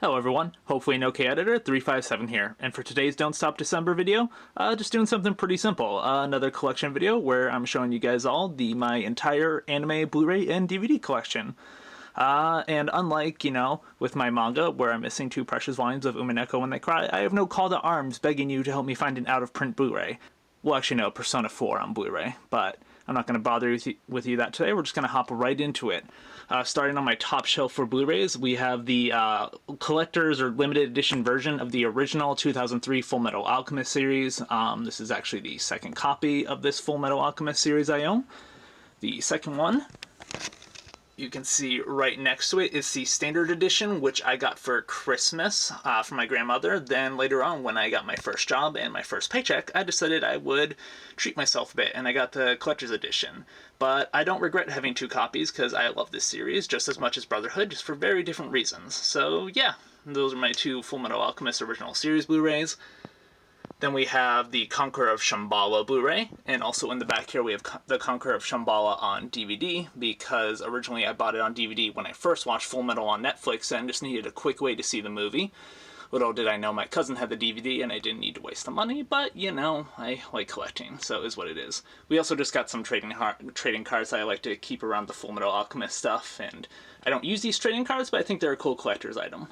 Hello everyone, hopefully an okay editor, 357 here, and for today's Don't Stop December video, just doing something pretty simple. Another collection video where I'm showing you guys all my entire anime, Blu-ray, and DVD collection. And unlike, with my manga, where I'm missing 2 precious volumes of Umineko When They Cry, I have no call to arms begging you to help me find an out-of-print Blu-ray. Well, actually no, Persona 4 on Blu-ray, but I'm not going to bother with you that today. We're just going to hop right into it. Starting on my top shelf for Blu-rays, we have the collector's or limited edition version of the original 2003 Fullmetal Alchemist series. This is actually the second copy of this Fullmetal Alchemist series I own. The second one, you can see right next to it is the standard edition, which I got for Christmas from my grandmother. Then later on, when I got my first job and my first paycheck, I decided I would treat myself a bit, and I got the collector's edition. But I don't regret having 2 copies because I love this series just as much as Brotherhood, just for very different reasons. So yeah, those are my 2 Fullmetal Alchemist original series Blu-rays. Then we have the Conqueror of Shambhala Blu-ray, and also in the back here we have the Conqueror of Shambhala on DVD, because originally I bought it on DVD when I first watched Fullmetal on Netflix and just needed a quick way to see the movie. Little did I know my cousin had the DVD and I didn't need to waste the money, but I like collecting, so it is what it is. We also just got some trading cards that I like to keep around the Fullmetal Alchemist stuff, and I don't use these trading cards, but I think they're a cool collector's item.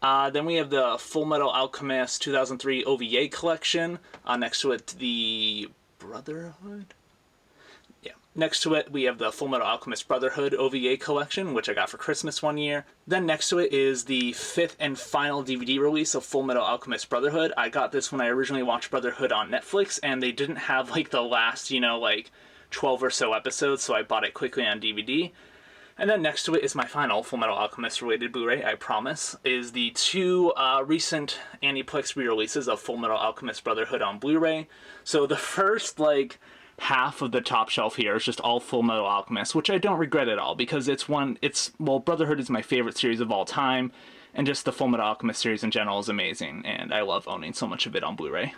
Then we have the Fullmetal Alchemist 2003 OVA collection. Next to it, the Brotherhood? Yeah. Next to it, we have the Fullmetal Alchemist Brotherhood OVA collection, which I got for Christmas one year. Then next to it is the 5th and final DVD release of Fullmetal Alchemist Brotherhood. I got this when I originally watched Brotherhood on Netflix, and they didn't have, the last, 12 or so episodes, so I bought it quickly on DVD. And then next to it is my final Fullmetal Alchemist related Blu-ray, I promise, is the 2 recent Aniplex re-releases of Fullmetal Alchemist Brotherhood on Blu-ray. So the first, half of the top shelf here is just all Fullmetal Alchemist, which I don't regret at all, because Brotherhood is my favorite series of all time, and just the Fullmetal Alchemist series in general is amazing, and I love owning so much of it on Blu-ray.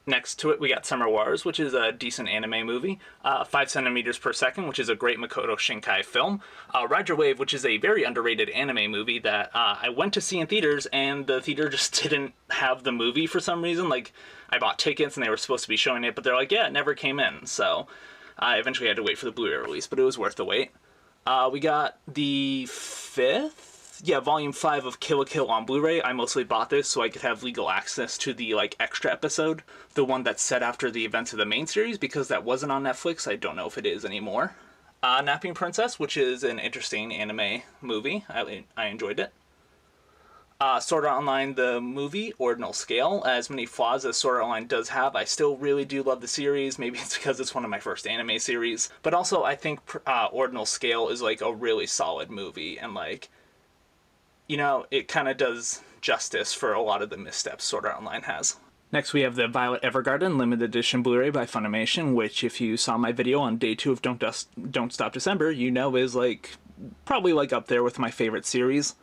Next to it, we got Summer Wars, which is a decent anime movie. 5 centimeters per second, which is a great Makoto Shinkai film. Ride Your Wave, which is a very underrated anime movie that I went to see in theaters, and the theater just didn't have the movie for some reason. I bought tickets, and they were supposed to be showing it, but they're like, yeah, it never came in. So I eventually had to wait for the Blu-ray release, but it was worth the wait. We got the 5th? Yeah, Volume 5 of Kill la Kill on Blu-ray. I mostly bought this so I could have legal access to the, extra episode. The one that's set after the events of the main series, because that wasn't on Netflix. I don't know if it is anymore. Napping Princess, which is an interesting anime movie. I enjoyed it. Sword Art Online, the movie, Ordinal Scale. As many flaws as Sword Art Online does have, I still really do love the series. Maybe it's because it's one of my first anime series. But also, I think Ordinal Scale is, a really solid movie, and, it kind of does justice for a lot of the missteps Sword Art Online has. Next we have the Violet Evergarden limited edition Blu-ray by Funimation, which if you saw my video on day 2 of Don't Stop December, is probably up there with my favorite series.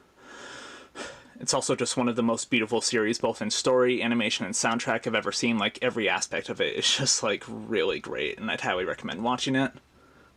It's also just one of the most beautiful series, both in story, animation, and soundtrack I've ever seen. Every aspect of it is just really great, and I'd highly recommend watching it.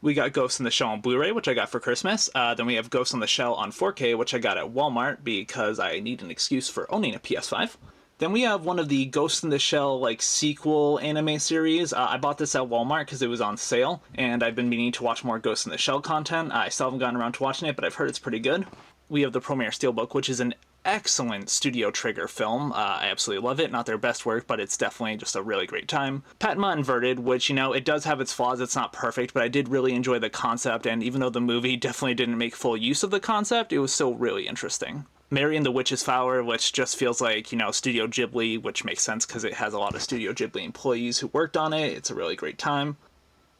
We got Ghost in the Shell on Blu-ray, which I got for Christmas. Then we have Ghost in the Shell on 4K, which I got at Walmart because I need an excuse for owning a PS5. Then we have one of the Ghost in the Shell, sequel anime series. I bought this at Walmart because it was on sale, and I've been meaning to watch more Ghost in the Shell content. I still haven't gotten around to watching it, but I've heard it's pretty good. We have the Premiere Steelbook, which is an excellent Studio Trigger film. I absolutely love it. Not their best work, but it's definitely just a really great time. Patma Inverted, which, it does have its flaws. It's not perfect, but I did really enjoy the concept, and even though the movie definitely didn't make full use of the concept, it was still really interesting. Mary and the Witch's Flower, which just feels like, Studio Ghibli, which makes sense because it has a lot of Studio Ghibli employees who worked on it. It's a really great time.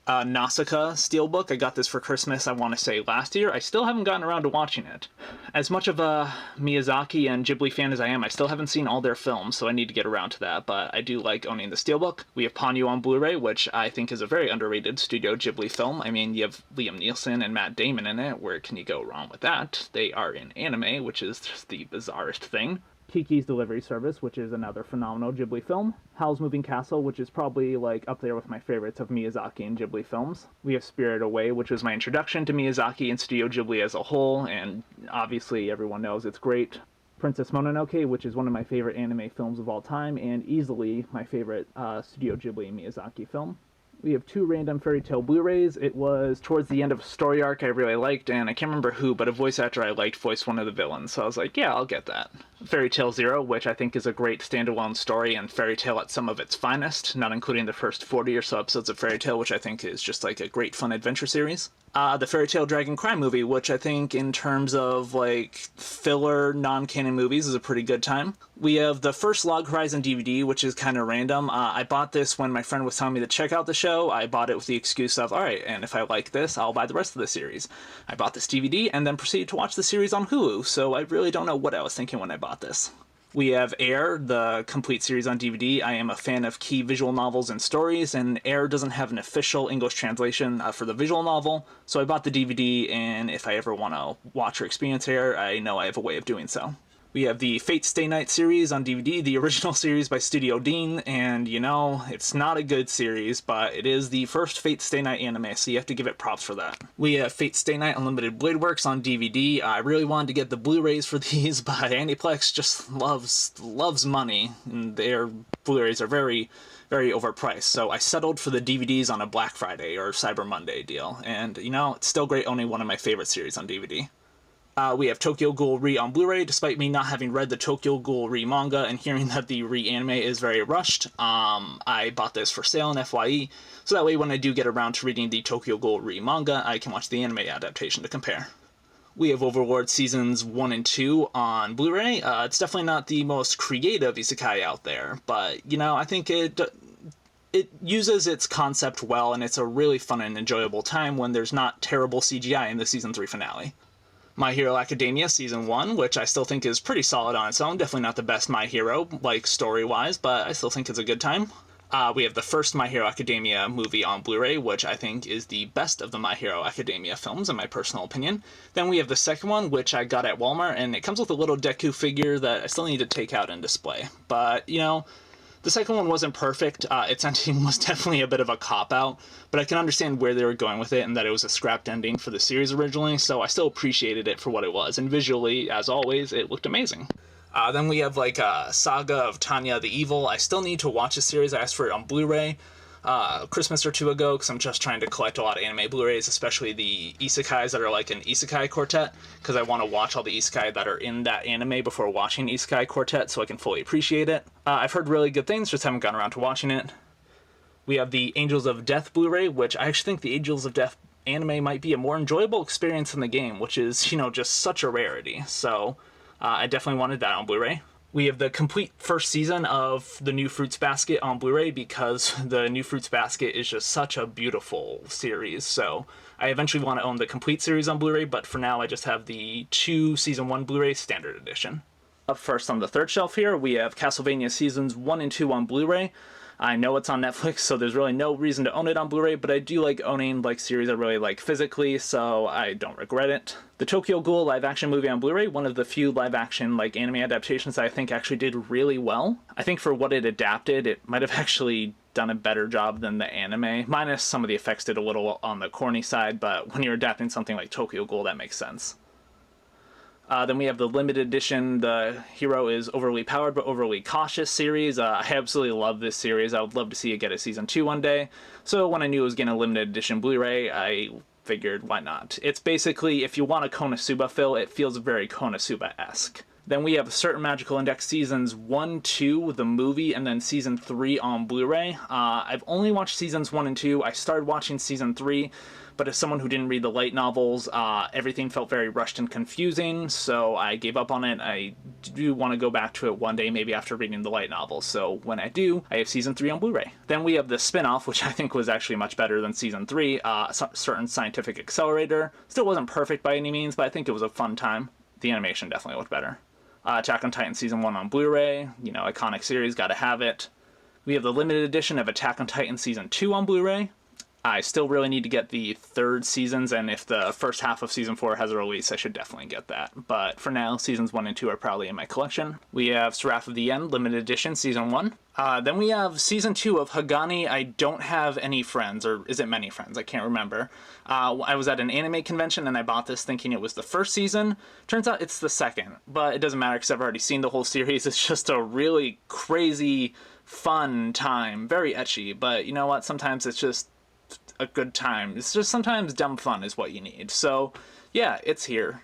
Nausicaa Steelbook, I got this for Christmas, I want to say last year. I still haven't gotten around to watching it. As much of a Miyazaki and Ghibli fan as I am, I still haven't seen all their films, so I need to get around to that, but I do like owning the Steelbook. We have Ponyo on Blu-ray, which I think is a very underrated Studio Ghibli film. I mean, you have Liam Neeson and Matt Damon in it. Where can you go wrong with that? They are in anime, which is just the bizarrest thing. Kiki's Delivery Service, which is another phenomenal Ghibli film. Howl's Moving Castle, which is probably like up there with my favorites of Miyazaki and Ghibli films. We have Spirited Away, which was my introduction to Miyazaki and Studio Ghibli as a whole, and obviously everyone knows it's great. Princess Mononoke, which is one of my favorite anime films of all time, and easily my favorite Studio Ghibli and Miyazaki film. We have 2 random Fairy Tail Blu-rays. It was towards the end of a story arc I really liked, and I can't remember who, but a voice actor I liked voiced one of the villains, so I was like, yeah, I'll get that. Fairy Tail Zero, which I think is a great standalone story and Fairy Tail at some of its finest, not including the first 40 or so episodes of Fairy Tail, which I think is just like a great fun adventure series. The Fairy Tail Dragon Crime movie, which I think in terms of like filler non-canon movies is a pretty good time. We have the first Log Horizon DVD, which is kind of random. I bought this when my friend was telling me to check out the show. I bought it with the excuse of, alright, and if I like this, I'll buy the rest of the series. I bought this DVD and then proceeded to watch the series on Hulu, so I really don't know what I was thinking when I bought this. We have Air, the complete series on DVD. I am a fan of key visual novels and stories, and Air doesn't have an official English translation for the visual novel, so I bought the DVD, and if I ever want to watch or experience Air, I know I have a way of doing so. We have the Fate Stay Night series on DVD, the original series by Studio Dean, and you know, it's not a good series, but it is the first Fate Stay Night anime, so you have to give it props for that. We have Fate Stay Night Unlimited Blade Works on DVD. I really wanted to get the Blu-rays for these, but Aniplex just loves money, and their Blu-rays are very overpriced, so I settled for the DVDs on a Black Friday or Cyber Monday deal, and you know, it's still great owning one of my favorite series on DVD. We have Tokyo Ghoul Re on Blu-ray. Despite me not having read the Tokyo Ghoul Re manga and hearing that the re-anime is very rushed, I bought this for sale in FYE, so that way when I do get around to reading the Tokyo Ghoul Re manga, I can watch the anime adaptation to compare. We have Overwatch Seasons 1 and 2 on Blu-ray. It's definitely not the most creative isekai out there, but, you know, I think it uses its concept well, and it's a really fun and enjoyable time when there's not terrible CGI in the Season 3 finale. My Hero Academia Season 1, which I still think is pretty solid on its own. Definitely not the best My Hero, like, story-wise, but I still think it's a good time. We have the first My Hero Academia movie on Blu-ray, which I think is the best of the My Hero Academia films, in my personal opinion. Then we have the second one, which I got at Walmart, and it comes with a little Deku figure that I still need to take out and display. But, you know, the second one wasn't perfect. Its ending was definitely a bit of a cop-out, but I can understand where they were going with it and that it was a scrapped ending for the series originally, so I still appreciated it for what it was. And visually, as always, it looked amazing. Then we have like Saga of Tanya the Evil. I still need to watch this series. I asked for it on Blu-ray Christmas or two ago because I'm just trying to collect a lot of anime Blu-rays, especially the isekais that are like an isekai quartet, because I want to watch all the isekai that are in that anime before watching Isekai Quartet so I can fully appreciate it. I've heard really good things, just haven't gotten around to watching it. We have the Angels of Death Blu-ray, which I actually think the Angels of Death anime might be a more enjoyable experience in the game, which is, you know, just such a rarity. So I definitely wanted that on Blu-ray. We have the complete first season of the New Fruits Basket on Blu-ray because the New Fruits Basket is just such a beautiful series. So I eventually want to own the complete series on Blu-ray, but for now I just have the 2 Season 1 Blu-ray Standard Edition. Up first on the third shelf here, we have Castlevania Seasons 1 and 2 on Blu-ray. I know it's on Netflix, so there's really no reason to own it on Blu-ray, but I do like owning like series I really like physically, so I don't regret it. The Tokyo Ghoul live-action movie on Blu-ray, one of the few live-action like anime adaptations that I think actually did really well. I think for what it adapted, it might have actually done a better job than the anime, minus some of the effects did a little on the corny side, but when you're adapting something like Tokyo Ghoul, that makes sense. Then we have the limited edition, The Hero is Overly Powered but Overly Cautious series. I absolutely love this series. I would love to see it get a Season 2 one day. So when I knew it was getting a limited edition Blu-ray, I figured why not. It's basically, if you want a Konosuba feel, it feels very Konosuba-esque. Then we have Certain Magical Index Seasons 1, 2, the movie, and then Season 3 on Blu-ray. I've only watched Seasons 1 and 2. I started watching Season 3, but as someone who didn't read the light novels, everything felt very rushed and confusing, so I gave up on it. I do want to go back to it one day, maybe after reading the light novels, so when I do, I have Season 3 on Blu-ray. Then we have the spin-off, which I think was actually much better than Season 3, Certain Scientific Accelerator. Still wasn't perfect by any means, but I think it was a fun time. The animation definitely looked better. Attack on Titan Season 1 on Blu-ray, you know, iconic series, gotta have it. We have the limited edition of Attack on Titan Season 2 on Blu-ray. I still really need to get the third seasons, and if the first half of season 4 has a release, I should definitely get that. But for now, seasons 1 and 2 are probably in my collection. We have Seraph of the End, limited edition, season 1. Then we have season 2 of Hagani, I Don't Have Any Friends, or is it Many Friends? I can't remember. I was at an anime convention and I bought this thinking it was the first season. Turns out it's the second, but it doesn't matter because I've already seen the whole series. It's just a really crazy, fun time. Very ecchi, but you know what? Sometimes it's just a good time. It's just sometimes dumb fun is what you need. So yeah, it's here.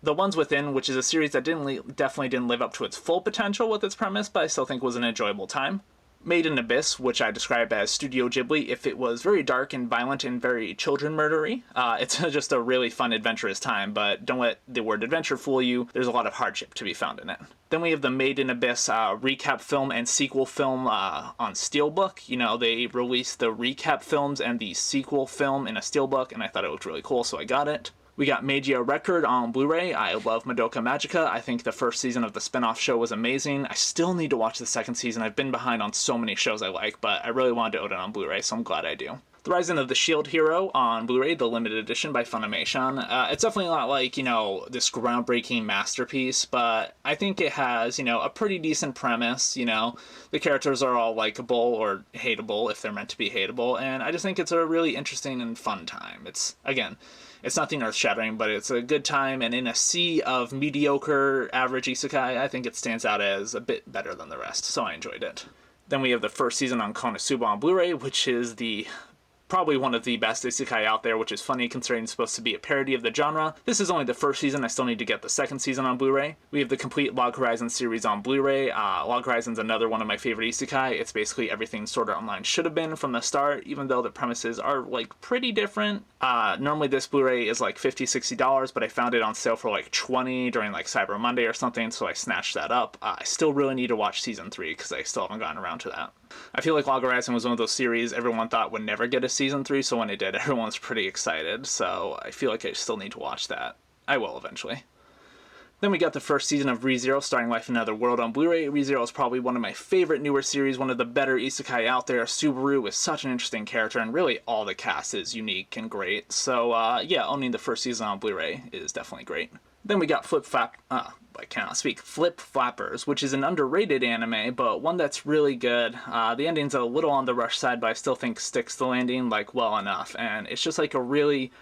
The Ones Within, which is a series that definitely didn't live up to its full potential with its premise, but I still think was an enjoyable time. Made in Abyss, which I describe as Studio Ghibli if it was very dark and violent and very children murdery. It's just a really fun, adventurous time, but don't let the word adventure fool you. There's a lot of hardship to be found in it. Then we have the Made in Abyss recap film and sequel film on Steelbook. You know, they released the recap films and the sequel film in a Steelbook, and I thought it looked really cool, so I got it. We got Magia Record on Blu-ray. I love Madoka Magica. I think the first season of the spin-off show was amazing. I still need to watch the second season. I've been behind on so many shows I like, but I really wanted to own it on Blu-ray, so I'm glad I do. The Rising of the Shield Hero on Blu-ray, the limited edition by Funimation. It's definitely not like, you know, this groundbreaking masterpiece, but I think it has, you know, a pretty decent premise, you know. The characters are all likable or hateable if they're meant to be hateable, and I just think it's a really interesting and fun time. It's, again, it's nothing earth-shattering, but it's a good time, and in a sea of mediocre, average isekai, I think it stands out as a bit better than the rest, so I enjoyed it. Then we have the first season on Konosuba on Blu-ray, which is probably one of the best isekai out there, which is funny considering it's supposed to be a parody of the genre. This is only the first season. I still need to get the second season on Blu-ray. We have the complete Log Horizon series on Blu-ray. Log Horizon's another one of my favorite isekai. It's basically everything Sword Art Online should have been from the start, even though the premises are like pretty different. Normally this Blu-ray is like $50, $60, but I found it on sale for like $20 during like Cyber Monday or something, so I snatched that up. I still really need to watch season 3 because I still haven't gotten around to that. I feel like Log Horizon was one of those series everyone thought would never get a season 3, so when it did, everyone was pretty excited, so I feel like I still need to watch that. I will eventually. Then we got the first season of ReZero starring Life in Another World on Blu-ray. ReZero is probably one of my favorite newer series, one of the better isekai out there. Subaru is such an interesting character, and really all the cast is unique and great. So yeah, owning the first season on Blu-ray is definitely great. Then we got Flip Flappers, which is an underrated anime, but one that's really good. The ending's a little on the rush side, but I still think sticks the landing like well enough, and it's just like a really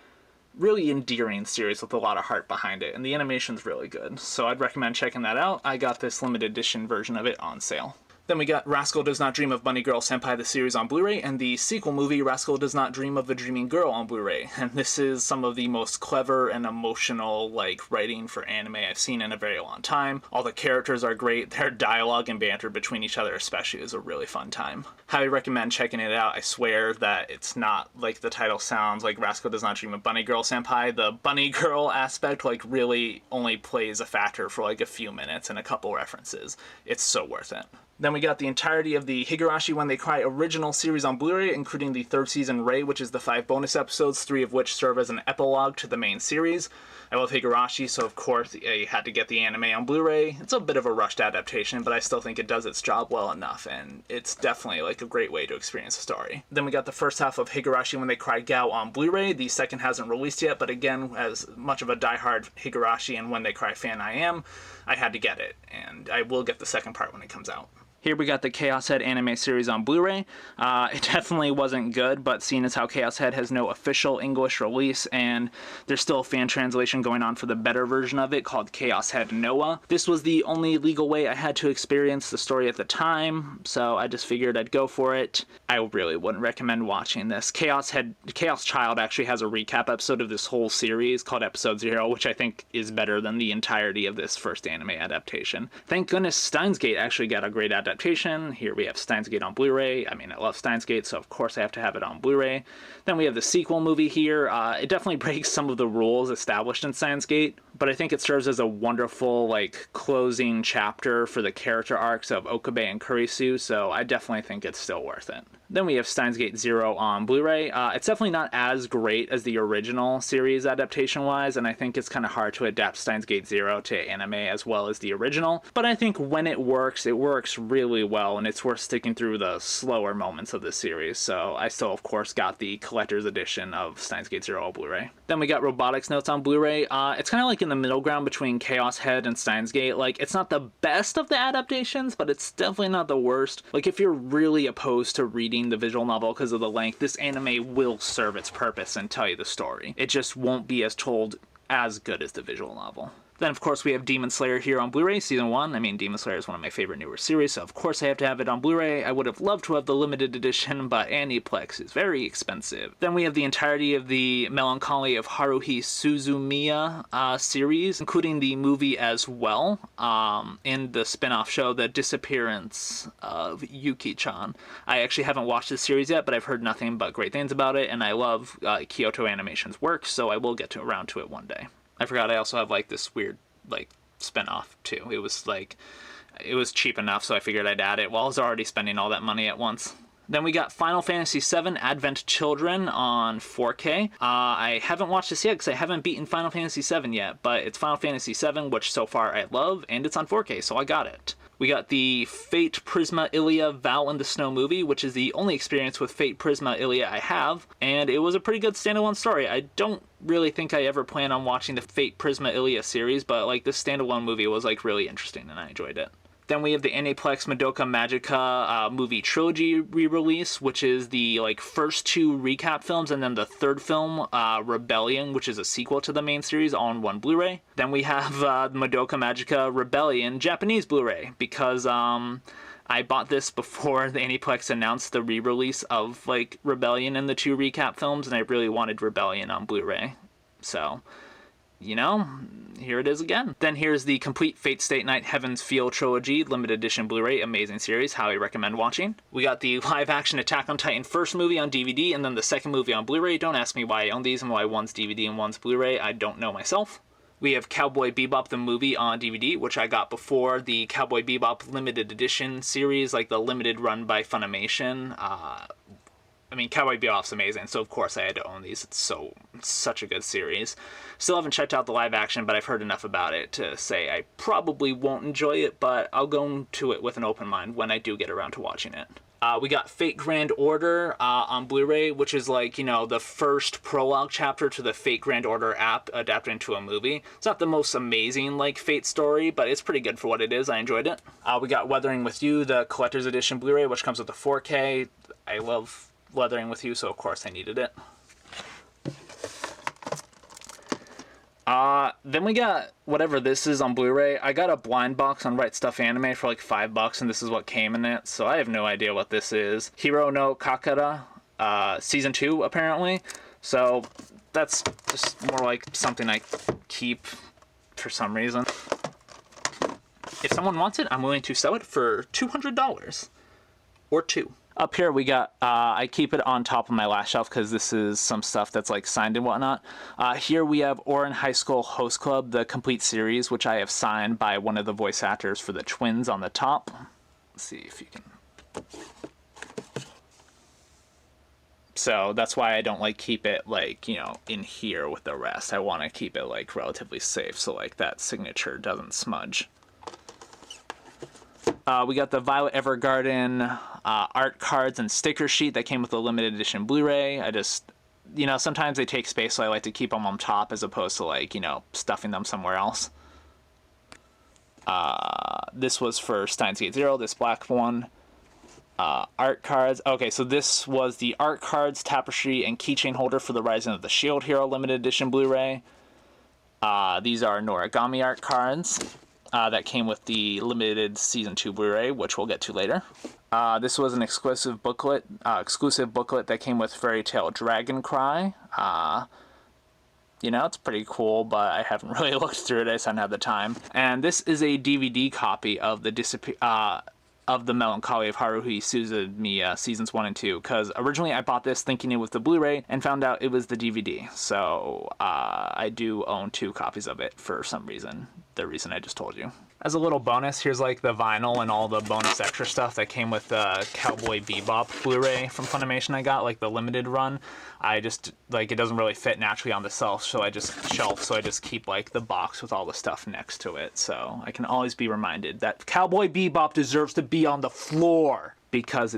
endearing series with a lot of heart behind it, and the animation's really good, so I'd recommend checking that out. I got this limited edition version of it on sale. Then we got Rascal Does Not Dream of Bunny Girl Senpai, the series on Blu-ray, and the sequel movie Rascal Does Not Dream of a Dreaming Girl on Blu-ray. And this is some of the most clever and emotional, like, writing for anime I've seen in a very long time. All the characters are great. Their dialogue and banter between each other especially is a really fun time. Highly recommend checking it out. I swear that it's not like the title sounds, like Rascal Does Not Dream of Bunny Girl Senpai. The bunny girl aspect, like, really only plays a factor for, like, a few minutes and a couple references. It's so worth it. Then we got the entirety of the Higurashi When They Cry original series on Blu-ray, including the third season Ray, which is the 5 bonus episodes, 3 of which serve as an epilogue to the main series. I love Higurashi, so of course I had to get the anime on Blu-ray. It's a bit of a rushed adaptation, but I still think it does its job well enough, and it's definitely like a great way to experience the story. Then we got the first half of Higurashi When They Cry Gao on Blu-ray. The second hasn't released yet, but again, as much of a diehard Higurashi and When They Cry fan I am, I had to get it, and I will get the second part when it comes out. Here we got the Chaos Head anime series on Blu-ray. It definitely wasn't good, but seeing as how Chaos Head has no official English release, and there's still a fan translation going on for the better version of it called Chaos Head Noah. This was the only legal way I had to experience the story at the time, so I just figured I'd go for it. I really wouldn't recommend watching this. Chaos Child actually has a recap episode of this whole series called Episode 0, which I think is better than the entirety of this first anime adaptation. Thank goodness Steins Gate actually got a great adaptation. Here we have Steins Gate on Blu-ray. I mean, I love Steins Gate, so of course I have to have it on Blu-ray. Then we have the sequel movie here. It definitely breaks some of the rules established in Steins Gate, but I think it serves as a wonderful, like, closing chapter for the character arcs of Okabe and Kurisu, so I definitely think it's still worth it. Then we have Steins Gate Zero on Blu-ray. It's definitely not as great as the original series adaptation-wise, and I think it's kind of hard to adapt Steins Gate Zero to anime as well as the original, but I think when it works really well, and it's worth sticking through the slower moments of the series, so I still, of course, got the collector's edition of Steins Gate Zero on Blu-ray. Then we got Robotics Notes on Blu-ray. It's kind of like in the middle ground between Chaos Head and Steins Gate. Like, it's not the best of the adaptations, but it's definitely not the worst. Like, if you're really opposed to reading the visual novel because of the length, this anime will serve its purpose and tell you the story. It just won't be as told as good as the visual novel. Then, of course, we have Demon Slayer here on Blu-ray, Season 1. I mean, Demon Slayer is one of my favorite newer series, so of course I have to have it on Blu-ray. I would have loved to have the limited edition, but Aniplex is very expensive. Then we have the entirety of the Melancholy of Haruhi Suzumiya series, including the movie as well, in the spin-off show, The Disappearance of Yuki-chan. I actually haven't watched this series yet, but I've heard nothing but great things about it, and I love Kyoto Animation's work, so I will get around to it one day. I forgot I also have, like, this weird, like, spin-off, too. It was cheap enough, so I figured I'd add it while I was already spending all that money at once. Then we got Final Fantasy VII Advent Children on 4K. I haven't watched this yet because I haven't beaten Final Fantasy VII yet, but it's Final Fantasy VII, which so far I love, and it's on 4K, so I got it. We got the Fate Prisma Ilia Vow in the Snow movie, which is the only experience with Fate Prisma Ilia I have, and it was a pretty good standalone story. I don't really think I ever plan on watching the Fate Prisma Ilia series, but like this standalone movie was like really interesting and I enjoyed it. Then we have the Aniplex Madoka Magica movie trilogy re-release, which is the like first two recap films, and then the third film, Rebellion, which is a sequel to the main series, all on one Blu-ray. Then we have Madoka Magica Rebellion Japanese Blu-ray, because I bought this before the Aniplex announced the re-release of like Rebellion and the two recap films, and I really wanted Rebellion on Blu-ray, so you know, here it is again. Then here's the complete Fate Stay Night Heaven's Feel trilogy, limited edition Blu-ray, amazing series, highly recommend watching. We got the live-action Attack on Titan first movie on DVD, and then the second movie on Blu-ray. Don't ask me why I own these and why one's DVD and one's Blu-ray, I don't know myself. We have Cowboy Bebop the movie on DVD, which I got before the Cowboy Bebop limited edition series, like the limited run by Funimation. I mean, Cowboy Bebop's amazing, so of course I had to own these. It's such a good series. Still haven't checked out the live action, but I've heard enough about it to say I probably won't enjoy it, but I'll go into it with an open mind when I do get around to watching it. We got Fate Grand Order on Blu-ray, which is like, you know, the first prologue chapter to the Fate Grand Order app adapted into a movie. It's not the most amazing, like, Fate story, but it's pretty good for what it is. I enjoyed it. We got Weathering With You, the Collector's Edition Blu-ray, which comes with the 4K. I love Weathering With You, so of course I needed it. Then we got whatever this is on Blu-ray. I got a blind box on Right Stuff Anime for like $5, and this is what came in it, so I have no idea what this is. Hiro no Kakara, Season 2, apparently. So that's just more like something I keep for some reason. If someone wants it, I'm willing to sell it for $200. Or $2. Up here we got, I keep it on top of my last shelf because this is some stuff that's like signed and whatnot. Here we have Oren High School Host Club, the complete series, which I have signed by one of the voice actors for the twins on the top. Let's see if you can. So that's why I don't like keep it like, you know, in here with the rest. I want to keep it like relatively safe so like that signature doesn't smudge. We got the Violet Evergarden art cards and sticker sheet that came with the limited edition Blu-ray. I just, you know, sometimes they take space, so I like to keep them on top as opposed to like, you know, stuffing them somewhere else. This was for Steins Gate Zero, this black one. Art cards. Okay, so this was the art cards, tapestry, and keychain holder for the Rising of the Shield Hero limited edition Blu-ray. These are Noragami art cards. That came with the limited Season 2 Blu-ray, which we'll get to later. This was an exclusive booklet that came with Fairy Tail Dragon Cry. You know, it's pretty cool, but I haven't really looked through it. I just haven't had the time. And this is a DVD copy of the of the Melancholy of Haruhi Suzumiya seasons 1 and 2, because originally I bought this thinking it was the Blu-ray and found out it was the DVD. So I do own 2 copies of it for some reason, the reason I just told you. As a little bonus, here's like the vinyl and all the bonus extra stuff that came with the Cowboy Bebop Blu-ray from Funimation I got, like the limited run. I just, like, it doesn't really fit naturally on the shelf, so I just keep like the box with all the stuff next to it, so I can always be reminded that Cowboy Bebop deserves to be on the floor, because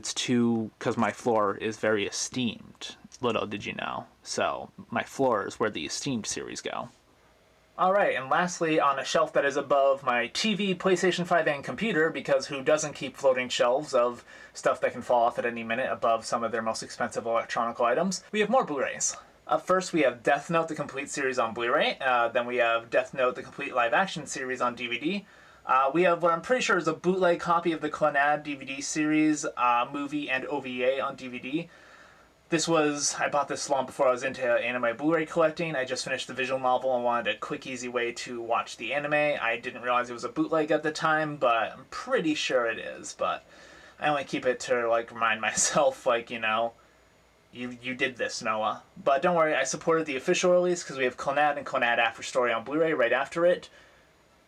my floor is very esteemed. Little did you know. So my floor is where the esteemed series go. Alright, and lastly, on a shelf that is above my TV, PlayStation 5, and computer, because who doesn't keep floating shelves of stuff that can fall off at any minute above some of their most expensive electronic items, we have more Blu-rays. Up first, we have Death Note, the complete series on Blu-ray. Then we have Death Note, the complete live-action series on DVD. We have what I'm pretty sure is a bootleg copy of the Clannad DVD series, movie, and OVA on DVD. I bought this long before I was into anime Blu-ray collecting. I just finished the visual novel and wanted a quick, easy way to watch the anime. I didn't realize it was a bootleg at the time, but I'm pretty sure it is. But I only keep it to, like, remind myself, like, you know, you did this, Noah. But don't worry, I supported the official release because we have Clannad and Clannad After Story on Blu-ray right after it,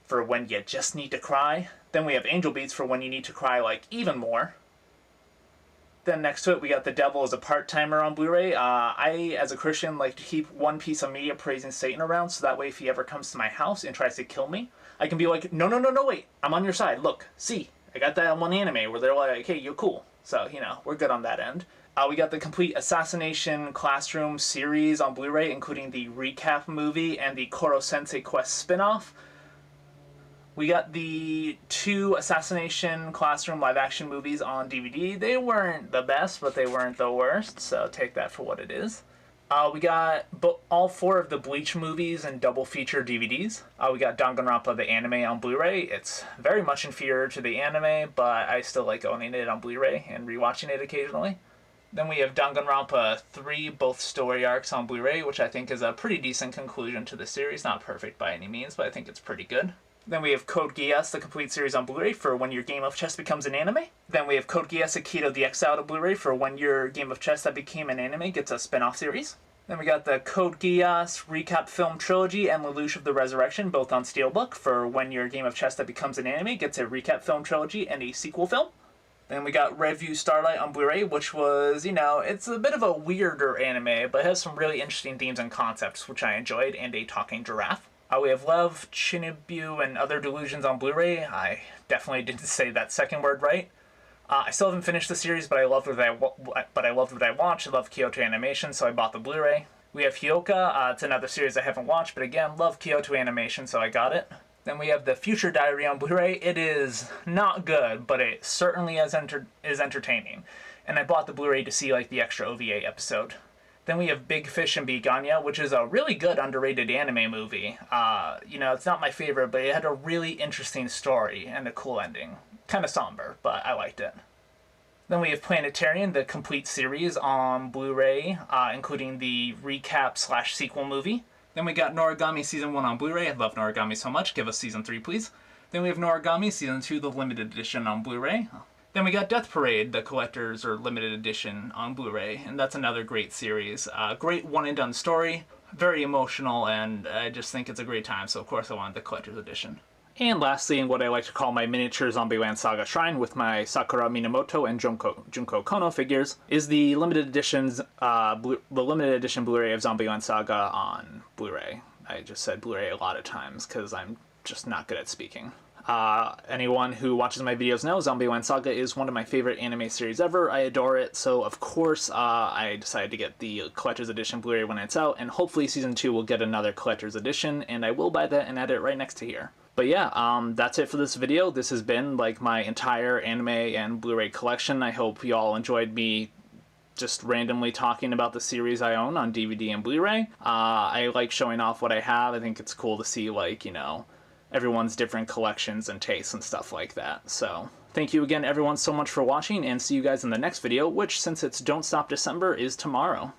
for when you just need to cry. Then we have Angel Beats for when you need to cry, like, even more. Then next to it, we got The Devil as a Part-Timer on Blu-ray. I, as a Christian, like to keep one piece of media praising Satan around, so that way if he ever comes to my house and tries to kill me, I can be like, no, wait, I'm on your side. Look, see, I got that one anime where they're like, hey, you're cool. So, you know, we're good on that end. We got the complete Assassination Classroom series on Blu-ray, including the recap movie and the Koro Sensei Quest spin-off. We got the 2 Assassination Classroom live-action movies on DVD. They weren't the best, but they weren't the worst, so take that for what it is. We got all 4 of the Bleach movies and double feature DVDs. We got Danganronpa the anime on Blu-ray. It's very much inferior to the anime, but I still like owning it on Blu-ray and rewatching it occasionally. Then we have Danganronpa 3, both story arcs on Blu-ray, which I think is a pretty decent conclusion to the series. Not perfect by any means, but I think it's pretty good. Then we have Code Geass, the complete series on Blu-ray for when your game of chess becomes an anime. Then we have Code Geass Akito the Exiled on Blu-ray for when your game of chess that became an anime gets a spin-off series. Then we got the Code Geass Recap Film Trilogy and Lelouch of the Resurrection, both on Steelbook, for when your game of chess that becomes an anime gets a recap film trilogy and a sequel film. Then we got Revue Starlight on Blu-ray, which was, you know, it's a bit of a weirder anime, but it has some really interesting themes and concepts, which I enjoyed, and a talking giraffe. We have Love, Chinibu, and Other Delusions on Blu-ray. I definitely didn't say that second word right. I still haven't finished the series, but I loved what I watched. I love Kyoto Animation, so I bought the Blu-ray. We have Hyouka. It's another series I haven't watched, but again, love Kyoto Animation, so I got it. Then we have The Future Diary on Blu-ray. It is not good, but it certainly is entertaining. And I bought the Blu-ray to see, like, the extra OVA episode. Then we have Big Fish and Biganya, which is a really good underrated anime movie. You know, it's not my favorite, but it had a really interesting story and a cool ending. Kind of somber, but I liked it. Then we have Planetarium, the complete series on Blu-ray, including the recap/sequel movie. Then we got Noragami Season 1 on Blu-ray. I love Noragami so much. Give us Season 3, please. Then we have Noragami Season 2, the limited edition on Blu-ray. Then we got Death Parade, the collector's or limited edition on Blu-ray, and that's another great series. Great one-and-done story, very emotional, and I just think it's a great time, so of course I wanted the collector's edition. And lastly, in what I like to call my miniature Zombieland Saga shrine with my Sakura Minamoto and Junko Kono figures, is the limited edition Blu-ray of Zombieland Saga on Blu-ray. I just said Blu-ray a lot of times because I'm just not good at speaking. Anyone who watches my videos knows Zombieland Saga is one of my favorite anime series ever. I adore it, so of course I decided to get the collector's edition Blu-ray when it's out, and hopefully Season 2 will get another collector's edition, and I will buy that and add it right next to here. But yeah, that's it for this video. This has been like my entire anime and Blu-ray collection. I hope you all enjoyed me just randomly talking about the series I own on DVD and Blu-ray. I like showing off what I have. I think it's cool to see, like, you know, everyone's different collections and tastes and stuff like that. So thank you again everyone so much for watching, and see you guys in the next video, which, since it's Don't Stop December, is tomorrow.